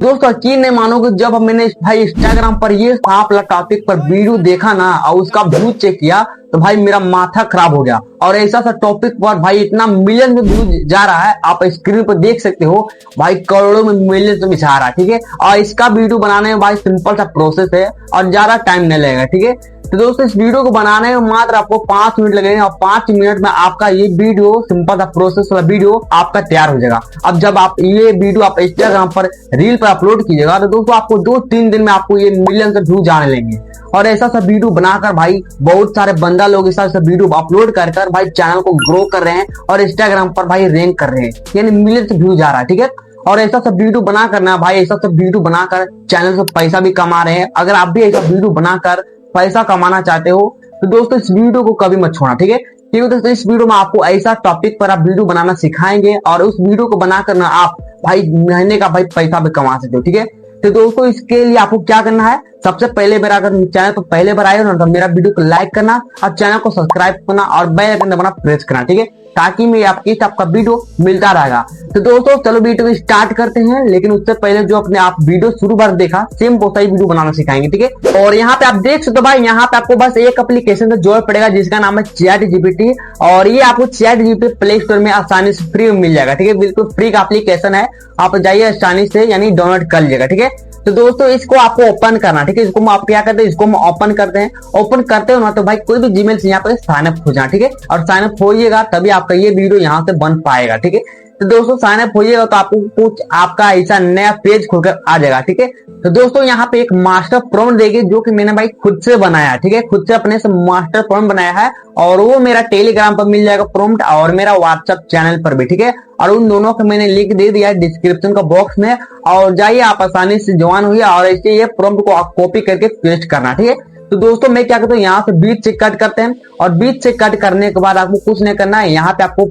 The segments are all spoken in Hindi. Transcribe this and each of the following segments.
दोस्तों यकीन नहीं मानोगे, जब मैंने भाई इंस्टाग्राम पर ये सांप वाला टॉपिक पर वीडियो देखा ना और उसका व्यूज चेक किया तो भाई मेरा माथा खराब हो गया। और ऐसा सा टॉपिक पर भाई इतना मिलियन में व्यूज जा रहा है, आप स्क्रीन पर देख सकते हो भाई, करोड़ों में मिलियन में जा रहा है। ठीक है, और इसका वीडियो बनाने में भाई सिंपल सा प्रोसेस है और ज्यादा टाइम नहीं लगेगा। ठीक है, तो दोस्तों इस वीडियो को बनाने में मात्र आपको 5 मिनट लगेंगे और 5 मिनट में आपका ये वीडियो सिंपल सा प्रोसेस वाला वीडियो आपका तैयार हो जाएगा। अब जब आप ये वीडियो आप इंस्टाग्राम पर रील पर अपलोड कीजिएगा तो दोस्तों आपको 2-3 दिन में आपको ये मिलियन से व्यूज आने लेंगे। और ऐसा सा वीडियो बनाकर भाई बहुत सारे बंदा लोग ऐसा सा वीडियो अपलोड कर भाई चैनल को ग्रो कर रहे हैं और इंस्टाग्राम पर भाई रैंक कर रहे हैं, यानी मिलियन से व्यूज आ रहा है। ठीक है, और ऐसा सब वीडियो बना करना भाई, ऐसा सब वीडियो बनाकर चैनल से पैसा भी कमा रहे हैं। अगर आप भी ऐसा वीडियो बनाकर पैसा कमाना चाहते हो तो दोस्तों इस वीडियो को कभी मत छोड़ना। ठीक है, क्योंकि दोस्तों इस वीडियो में आपको ऐसा टॉपिक पर आप वीडियो बनाना सिखाएंगे और उस वीडियो को बनाकर ना आप भाई महीने का भाई पैसा भी कमा सकते हो। ठीक है, तो दोस्तों इसके लिए आपको क्या करना है, सबसे पहले मेरा अगर चैनल पर पहले बार आए हो ना तो मेरा वीडियो को लाइक करना और चैनल को सब्सक्राइब करना और बेल आइकन दबाना प्रेस करना। ठीक है, ताकि मैं आपका वीडियो मिलता रहेगा। तो दोस्तों चलो वीडियो स्टार्ट करते हैं, लेकिन उससे पहले जो अपने आप वीडियो शुरू बार देखा सेम वैसा ही वीडियो बनाना सिखाएंगे। ठीक है, और यहाँ पे आप देख सकते हो भाई, यहाँ पे आपको बस एक एप्लीकेशन से जोड़ पड़ेगा जिसका नाम है चैट जीपीटी। और ये आपको चैट जीपीटी प्ले स्टोर में आसानी से फ्री में मिल जाएगा। ठीक है, बिल्कुल फ्री का एप्लीकेशन है, आप जाइए आसानी से यानी डाउनलोड कर लीजिएगा। ठीक है, तो दोस्तों इसको आपको ओपन करना। ठीक है, इसको आप क्या करते हैं, इसको हम ओपन करते हैं। ओपन करते हो ना तो भाई कोई भी जीमेल से यहाँ पे साइन अप हो जाए। ठीक है, और साइन अप होइएगा तभी आपका ये वीडियो यहाँ से बन पाएगा। ठीक है, तो दोस्तों साइन अप होइएगा तो आपको कुछ आपका ऐसा नया पेज खुलकर आ जाएगा। ठीक है, तो दोस्तों यहाँ पे एक मास्टर प्रॉम्प्ट देगी जो कि मैंने भाई खुद से बनाया है। ठीक है, खुद से अपने से मास्टर प्रॉम्प्ट बनाया है और वो मेरा टेलीग्राम पर मिल जाएगा प्रॉम्प्ट और मेरा व्हाट्सएप चैनल पर भी। ठीक है, और उन दोनों का मैंने लिंक दे दिया है डिस्क्रिप्शन का बॉक्स में, और जाइए आप आसानी से ज्वाइन हुई और ऐसे ये प्रॉम्प्ट को आप कॉपी करके पेस्ट करना। ठीक है, तो दोस्तों मैं क्या करता हूँ, यहाँ से बीच से कट करते हैं और बीच से कट करने के बाद आपको कुछ नहीं करना है, यहाँ पे आपको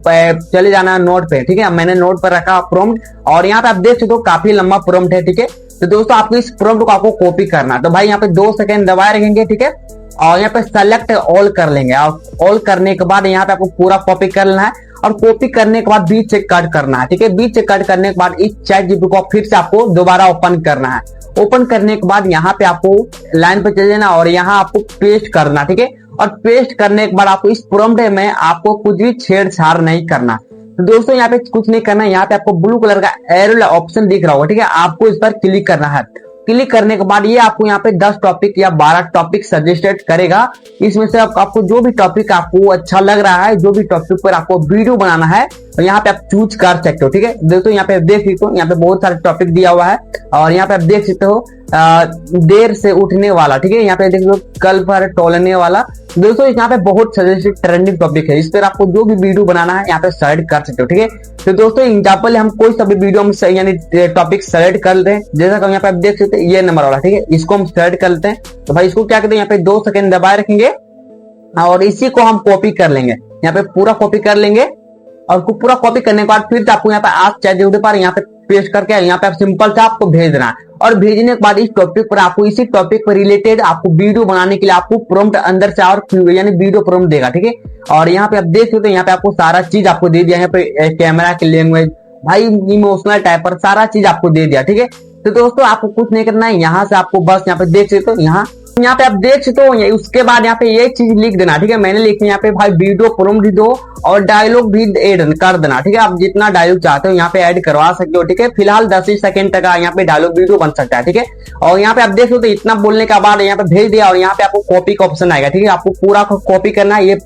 चले जाना है नोट पे। ठीक है, मैंने नोट पर रखा प्रॉम्प्ट और यहाँ पे आप देख सकते हो काफी लंबा प्रॉम्प्ट है। ठीक है, तो दोस्तों आपको इस प्रॉम्प्ट को आपको कॉपी करना है, तो भाई यहाँ पे 2 सेकंड दबाए रखेंगे। ठीक है, और यहाँ पे सेलेक्ट ऑल कर लेंगे और ऑल करने के बाद यहाँ पे आपको पूरा कॉपी कर लेना है और कॉपी करने के बाद बीच से कट करना है। ठीक है, बीच से कट करने के बाद इस चैट जीपीटी को फिर से आपको दोबारा ओपन करना है। ओपन करने के बाद यहाँ पे आपको लाइन पे चले जाना और यहाँ आपको पेस्ट करना। ठीक है, और पेस्ट करने के बाद आपको इस प्रॉम्प्ट में आपको कुछ भी छेड़छाड़ नहीं करना। तो दोस्तों यहाँ पे कुछ नहीं करना, यहाँ पे आपको ब्लू कलर का एरो ऑप्शन दिख रहा होगा। ठीक है, आपको इस पर क्लिक करना है। क्लिक करने के बाद ये आपको यहाँ पे 10 टॉपिक या 12 टॉपिक सजेस्टेड करेगा। इसमें से आपको जो भी टॉपिक आपको अच्छा लग रहा है, जो भी टॉपिक पर आपको वीडियो बनाना है तो यहाँ पे आप चूज कर सकते हो। ठीक है, दोस्तों यहाँ पे देख सकते हो, यहाँ पे बहुत सारे टॉपिक दिया हुआ है और यहाँ पे आप देख सकते हो देर से उठने वाला। ठीक है, यहाँ पे देख लो कल पर टोलने वाला। दोस्तों यहाँ पे बहुत सजेस्टेड ट्रेंडिंग टॉपिक है, इस पर आपको जो भी वीडियो बनाना है यहाँ पे सेलेक्ट कर सकते हो। ठीक है, तो दोस्तों एग्जाम्पल हम कोई सा भी वीडियो हम यानी टॉपिक सेलेक्ट कर लेते हैं, जैसा कि यहाँ पे आप देख सकते हैं ये नंबर वाला। ठीक है, इसको हम सेलेक्ट कर लेते हैं, तो भाई इसको क्या करते हैं, यहाँ पे 2 सेकंड दबाए रखेंगे और इसी को हम कॉपी कर लेंगे, यहाँ पे पूरा कॉपी कर लेंगे। और पूरा कॉपी करने के बाद फिर से आपको यहाँ पे आप चैट जीपीटी पर यहाँ पे पेस्ट करके यहाँ पे आप सिंपल से आपको भेज देना है। और भेजने के बाद इस टॉपिक पर आपको इसी टॉपिक पर रिलेटेड आपको वीडियो बनाने के लिए आपको प्रॉम्प्ट अंदर से और यानी वीडियो प्रॉम्प्ट देगा। ठीक है, और यहाँ पे आप देख सकते हो यहाँ पे आपको सारा चीज आपको दे दिया, यहाँ पे कैमरा की लैंग्वेज भाई इमोशनल टाइप पर सारा चीज आपको दे दिया। ठीक है, तो दोस्तों आपको कुछ नहीं करना है, यहाँ से आपको बस यहाँ पे देख सकते हो, यहाँ पे आप देख सकते हो, उसके बाद यहाँ पे ये चीज लिख देना। ठीक है, मैंने लिखी यहाँ पे भाई वीडियो प्रॉम्प्ट दो और डायलॉग भी ऐड कर देना। ठीक है, आप जितना डायलॉग चाहते हो यहाँ पे ऐड करवा सकते हो। ठीक है, फिलहाल 10 ही सेकंड तक यहाँ पे डायलॉग वीडियो बन सकता है। ठीक है, और यहाँ पे आप देख सकते हो इतना बोलने के बाद यहाँ पे भेज दिया और यहाँ पे आपको कॉपी का ऑप्शन आएगा। ठीक है, आपको पूरा कॉपी करना है, ये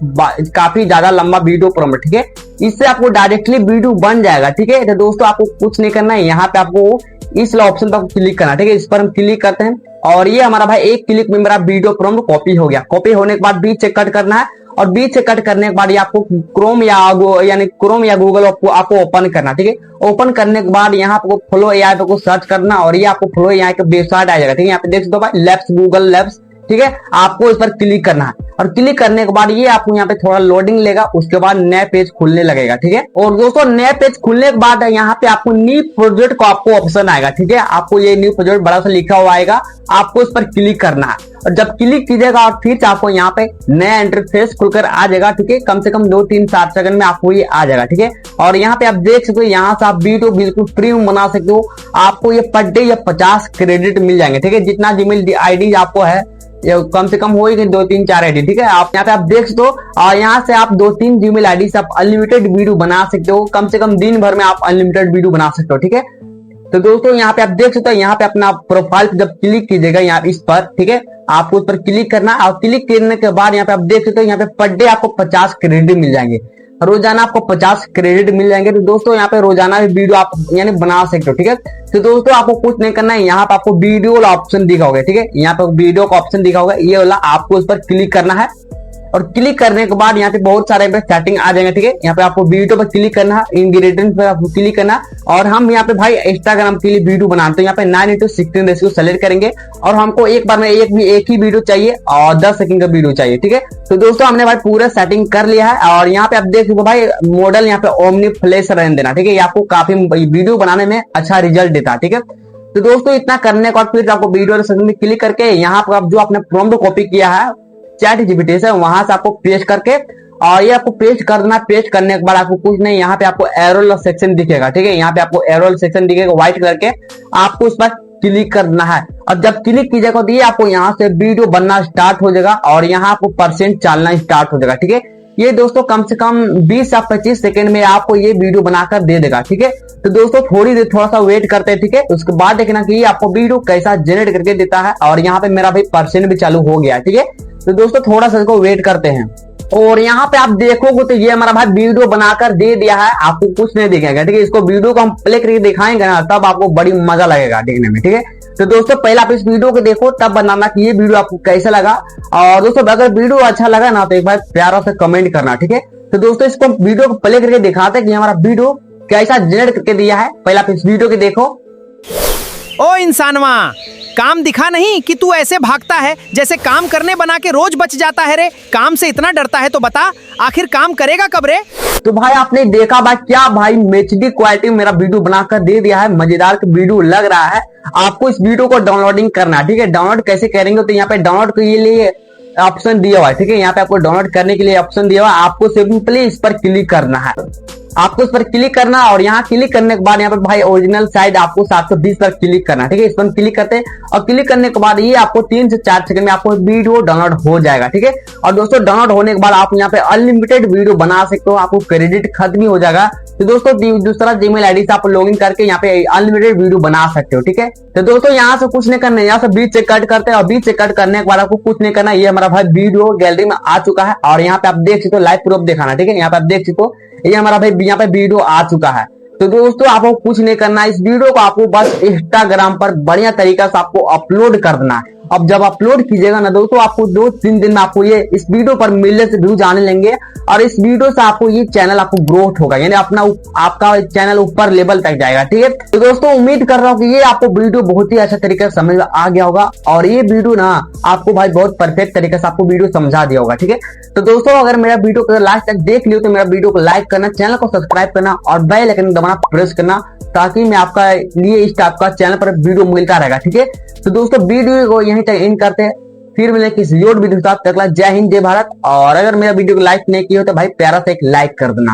काफी ज्यादा लंबा वीडियो प्रॉम्प्ट। ठीक है, इससे आपको डायरेक्टली वीडियो बन जाएगा। ठीक है, तो दोस्तों आपको कुछ नहीं करना है, यहाँ पे आपको इस ऑप्शन पर क्लिक करना। ठीक है, इस पर हम क्लिक करते हैं और ये हमारा भाई एक क्लिक में मेरा वीडियो प्रॉम्प्ट कॉपी हो गया। कॉपी होने के बाद बीच से कट करना है और बीच से कट करने के बाद ये आपको क्रोम या गूगल आपको ओपन करना। ठीक है, ओपन करने के बाद यहाँ आपको फ्लो एआई पे सर्च करना और ये आपको फ्लो एआई का वेबसाइट आ जाएगा। ठीक है, यहाँ पे देख सकते हो भाई लैब्स, गूगल लैब्स। ठीक है, आपको इस पर क्लिक करना है और क्लिक करने के बाद ये आपको यहाँ पे थोड़ा लोडिंग लेगा, उसके बाद नया पेज खुलने लगेगा। ठीक है, और दोस्तों नया पेज खुलने के बाद यहाँ पे आपको न्यू प्रोजेक्ट को आपको ऑप्शन आएगा। ठीक है, आपको ये न्यू प्रोजेक्ट बड़ा सा लिखा हुआ आएगा, आपको इस पर क्लिक करना है और जब क्लिक कीजिएगा और फिर आपको यहाँ पे नया इंटरफेस खुलकर आ जाएगा, ठीक है। कम से कम 2-3-7 सेकंड में आपको ये आ जाएगा, ठीक है। और यहाँ पे आप देख सकते हो, यहाँ से आप वीडियो बिल्कुल फ्री में बना सकते हो। आपको ये पर डे या 50 क्रेडिट मिल जाएंगे, ठीक है। जितना जीमेल आईडी आपको है, ये कम से कम होगी 2-3-4 आईडी, ठीक है। आप यहाँ पे आप देख सकते हो, और यहाँ से आप 2-3 जीमेल आईडी से आप अनलिमिटेड वीडियो बना सकते हो। कम से कम दिन भर में आप अनलिमिटेड वीडियो बना सकते हो, ठीक है। तो दोस्तों यहाँ पे आप देख सकते हो, यहाँ पे अपना प्रोफाइल जब क्लिक कीजिएगा यहाँ इस पर, ठीक है, आपको उस पर क्लिक करना। और क्लिक करने के बाद यहाँ पे आप देख सकते हो, यहाँ पे पर डे आपको 50 क्रेडिट मिल जाएंगे, रोजाना आपको 50 क्रेडिट मिल जाएंगे। तो दोस्तों यहाँ पे रोजाना भी वीडियो आप यानी बना सकते हो, ठीक है। तो दोस्तों आपको कुछ नहीं करना है, यहाँ पे आपको वीडियो वाला ऑप्शन दिखा होगा, ठीक है। यहाँ पे वीडियो का ऑप्शन दिखा होगा, ये वाला आपको उस पर क्लिक करना है। और क्लिक करने के बाद यहाँ पे बहुत सारे सेटिंग आ जाएंगे, ठीक है। यहाँ पे आपको वीडियो पर क्लिक करना है, इंग्रेडिएंट्स पर आपको क्लिक करना। और हम यहाँ पे भाई इंस्टाग्राम के लिए वीडियो बनाते हैं, यहाँ पे 9:16 रेशियो सेलेक्ट करेंगे। और हमको एक बार में एक ही वीडियो चाहिए और 10 सेकंड का वीडियो चाहिए, ठीक है। तो दोस्तों हमने भाई पूरा सेटिंग कर लिया है। और यहाँ पे आप देख सकते हो भाई, मॉडल यहाँ पे ओमनी फ्लैश रहने देना, ठीक है। ये आपको काफी वीडियो बनाने में अच्छा रिजल्ट देता है, ठीक है। तो दोस्तों इतना करने के बाद फिर आपको वीडियो सेक्शन में क्लिक करके यहाँ पर आप जो आपने प्रॉम्प्ट कॉपी किया है ChatGPT से, वहां से आपको पेस्ट करके, और ये आपको पेस्ट कर देना। पेस्ट करने के बाद आपको कुछ नहीं, यहाँ पे आपको एरो सेक्शन दिखेगा, ठीक है। यहाँ पे आपको एरो सेक्शन दिखेगा व्हाइट कलर के, आपको उस पर क्लिक करना है। और जब क्लिक कीजिएगा तो ये आपको यहाँ से वीडियो बनना स्टार्ट हो जाएगा, और यहाँ आपको परसेंट चलना स्टार्ट हो जाएगा, ठीक है। ये दोस्तों कम से कम 20 या 25 सेकंड में आपको ये वीडियो बनाकर दे देगा, ठीक है। तो दोस्तों थोड़ी देर थोड़ा सा वेट करते हैं, ठीक है। उसके बाद देखना कि ये आपको वीडियो कैसा जनरेट करके देता है। और यहाँ पे मेरा भाई परसेंट भी चालू हो गया, ठीक है। तो दोस्तों थोड़ा सा इसको वेट करते हैं। और यहाँ पे आप देखोगे तो ये हमारा भाई वीडियो बनाकर दे दिया है, आपको कुछ नहीं दिखेगा, ठीक है। इसको वीडियो को हम प्ले करके दिखाएंगे ना, तब आपको बड़ी मजा लगेगा देखने में, ठीक है। तो दोस्तों पहले आप इस वीडियो को देखो, तब बताना कि ये वीडियो आपको कैसा लगा। और दोस्तों अगर वीडियो अच्छा लगा ना तो एक बार प्यारा से कमेंट करना, ठीक है। तो दोस्तों इसको वीडियो को प्ले करके दिखाते हैं कि हमारा वीडियो कैसा जनरेट करके दिया है। पहले आप इस वीडियो को देखो। ओ इंसानवा, काम दिखा नहीं कि तू ऐसे भागता है जैसे काम करने बना के रोज बच जाता है रे। काम से इतना डरता है तो बता, आखिर काम करेगा कब रे? तो भाई आपने देखा भाई, क्या भाई HD क्वालिटी में मेरा वीडियो बनाकर दे दिया है। मजेदार वीडियो लग रहा है। आपको इस वीडियो को डाउनलोडिंग करना है, ठीक है। डाउनलोड कैसे करेंगे, तो यहाँ पे डाउनलोड के लिए ऑप्शन दिया हुआ है, ठीक है। यहाँ पे आपको डाउनलोड करने के लिए ऑप्शन दिया हुआ है, आपको सिंपली इस पर क्लिक करना है। आपको इस पर क्लिक करना, और यहाँ क्लिक करने के बाद यहाँ पे भाई ओरिजिनल साइड आपको 720 पर क्लिक करना है, ठीक है। इस पर क्लिक करते हैं, और क्लिक करने के बाद ये आपको 3 से 4 सेकंड में आपको वीडियो डाउनलोड हो जाएगा, ठीक है। और दोस्तों डाउनलोड होने के बाद आप यहाँ पे अनलिमिटेड वीडियो बना सकते हो, आपको क्रेडिट खत्म ही हो जाएगा। तो दोस्तों दूसरा जीमेल आईडी से आप लॉगिन करके यहाँ पे अनलिमिटेड वीडियो बना सकते हो, ठीक है। तो दोस्तों यहाँ से कुछ नहीं करना है, यहाँ से बीच से कट करते हैं, और बीच से कट करने के बाद आपको कुछ नहीं करना है। ये हमारा भाई वीडियो गैलरी में आ चुका है, और यहाँ पे आप देख सकते हो लाइव प्रूफ दिखाना, ठीक है। यहाँ पे आप देख सकते हो ये हमारा भाई यहाँ पे वीडियो आ चुका है। तो दोस्तों आपको कुछ नहीं करना है, इस वीडियो को आपको बस इंस्टाग्राम पर बढ़िया तरीका से आपको अपलोड कर देना है। अब जब अपलोड कीजिएगा ना दोस्तों, आपको 2-3 दिन में आपको ये इस वीडियो पर मिलियन से व्यूज आने लेंगे, और इस वीडियो से आपको ये चैनल आपको ग्रोथ होगा, यानी आपका चैनल ऊपर लेवल तक जाएगा, ठीक है। तो दोस्तों उम्मीद कर रहा हूँ कि ये आपको वीडियो बहुत ही अच्छा तरीके से समझ में आ गया होगा, और ये वीडियो ना आपको भाई बहुत परफेक्ट तरीके से आपको वीडियो समझा दिया होगा, ठीक है। तो दोस्तों अगर मेरा वीडियो को लास्ट तक देख लियो तो मेरा वीडियो को लाइक करना, चैनल को सब्सक्राइब करना, और बेल आइकन दबाना प्रेस करना, ताकि मैं आपका लिए इस टाइप का चैनल पर वीडियो मिलता रहेगा, ठीक है। तो दोस्तों वीडियो को यहीं तक एंड करते हैं, फिर मिले किसी और वीडियो के साथ। जय हिंद, जय भारत। और अगर मेरा वीडियो को लाइक नहीं किया हो तो भाई प्यारा से एक लाइक कर देना।